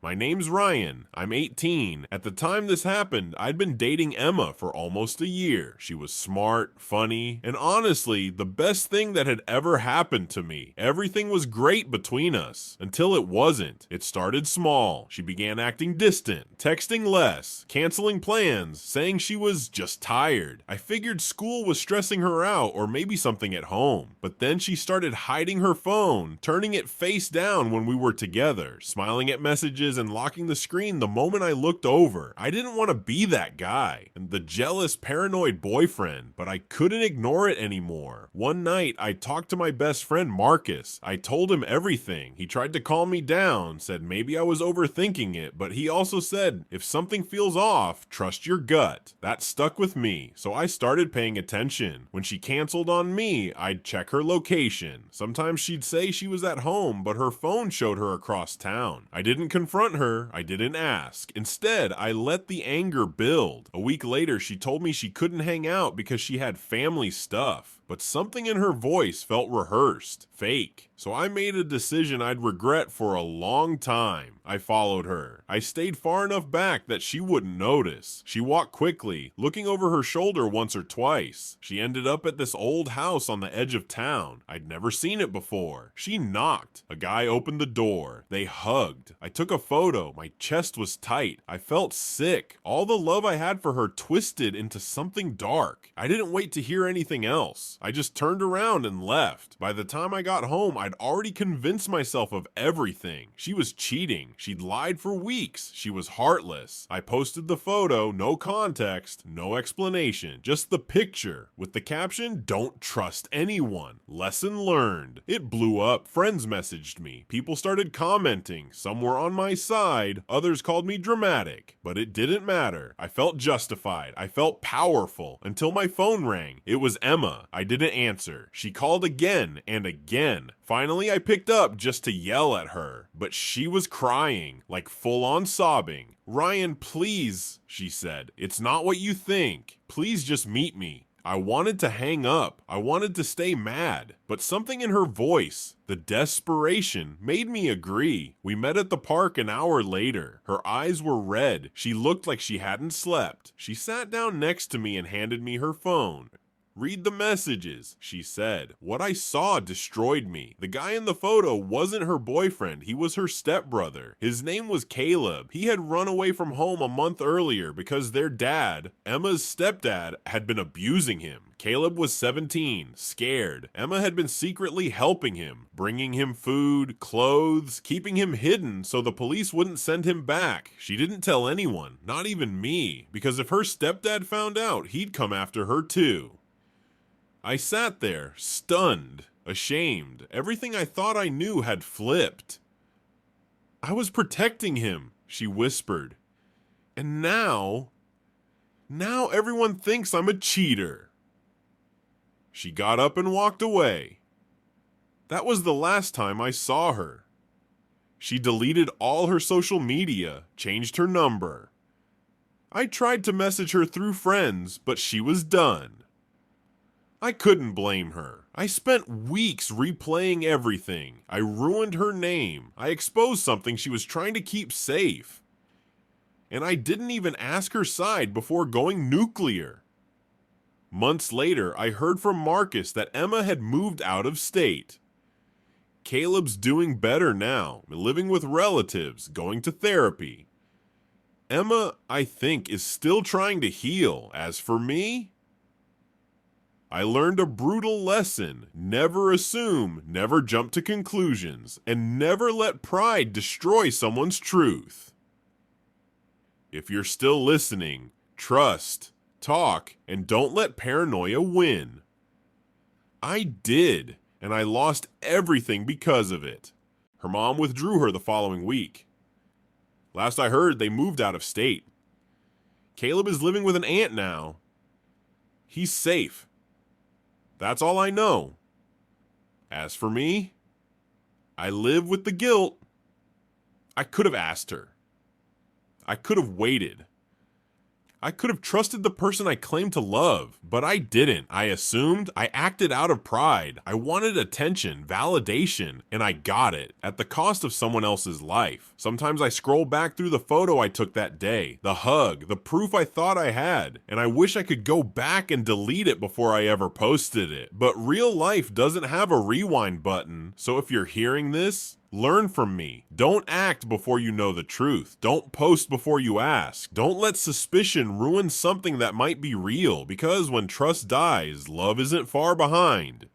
My name's Ryan. I'm 18. At the time this happened, I'd been dating Emma for almost a year. She was smart, funny, and honestly, the best thing that had ever happened to me. Everything was great between us, until it wasn't. It started small. She began acting distant, texting less, canceling plans, saying she was just tired. I figured school was stressing her out or maybe something at home. But then she started hiding her phone, turning it face down when we were together, smiling at messages and locking the screen the moment I looked over. I didn't want to be that guy and the jealous, paranoid boyfriend, but I couldn't ignore it anymore. One night, I talked to my best friend Marcus. I told him everything. He tried to calm me down, said maybe I was overthinking it, but he also said, if something feels off, trust your gut. That stuck with me, so I started paying attention. When she canceled on me, I'd check her location. Sometimes she'd say she was at home, but her phone showed her across town. I didn't confront her, I didn't ask. Instead, I let the anger build. A week later, she told me she couldn't hang out because she had family stuff. But something in her voice felt rehearsed, fake. So I made a decision I'd regret for a long time. I followed her. I stayed far enough back that she wouldn't notice. She walked quickly, looking over her shoulder once or twice. She ended up at this old house on the edge of town. I'd never seen it before. She knocked. A guy opened the door. They hugged. I took a photo. My chest was tight. I felt sick. All the love I had for her twisted into something dark. I didn't wait to hear anything else. I just turned around and left. By the time I got home, I'd already convinced myself of everything. She was cheating. She'd lied for weeks. She was heartless. I posted the photo, no context, no explanation, just the picture, with the caption, "Don't trust anyone. Lesson learned." It blew up. Friends messaged me. People started commenting. Some were on my side. Others called me dramatic. But it didn't matter. I felt justified. I felt powerful. Until my phone rang. It was Emma. I didn't answer. She called again and again. Finally, I picked up just to yell at her, but she was crying, like full-on sobbing. "Ryan, please," she said. "It's not what you think. Please just meet me." I wanted to hang up. I wanted to stay mad. But something in her voice, the desperation, made me agree. We met at the park an hour later. Her eyes were red. She looked like she hadn't slept. She sat down next to me and handed me her phone. "Read the messages," she said. What I saw destroyed me. The guy in the photo wasn't her boyfriend. He was her stepbrother. His name was Caleb. He had run away from home a month earlier because their dad, Emma's stepdad, had been abusing him. Caleb was 17, scared. Emma had been secretly helping him, bringing him food, clothes, keeping him hidden so the police wouldn't send him back. She didn't tell anyone, not even me, because if her stepdad found out, he'd come after her too. I sat there, stunned, ashamed. Everything I thought I knew had flipped. "I was protecting him," she whispered. "And now everyone thinks I'm a cheater." She got up and walked away. That was the last time I saw her. She deleted all her social media, changed her number. I tried to message her through friends, but she was done. I couldn't blame her. I spent weeks replaying everything. I ruined her name. I exposed something she was trying to keep safe. And I didn't even ask her side before going nuclear. Months later, I heard from Marcus that Emma had moved out of state. Caleb's doing better now, living with relatives, going to therapy. Emma, I think, is still trying to heal. As for me, I learned a brutal lesson. Never assume, never jump to conclusions, and never let pride destroy someone's truth. If you're still listening, trust, talk, and don't let paranoia win. I did, and I lost everything because of it. Her mom withdrew her the following week. Last I heard, they moved out of state. Caleb is living with an aunt now. He's safe. That's all I know. As for me, I live with the guilt. I could have asked her. I could have waited. I could have trusted the person I claimed to love, but I didn't. I assumed, I acted out of pride. I wanted attention, validation, and I got it at the cost of someone else's life. Sometimes I scroll back through the photo I took that day, the hug, the proof I thought I had, and I wish I could go back and delete it before I ever posted it. But real life doesn't have a rewind button, so if you're hearing this, learn from me. Don't act before you know the truth. Don't post before you ask. Don't let suspicion ruin something that might be real, because when trust dies, love isn't far behind.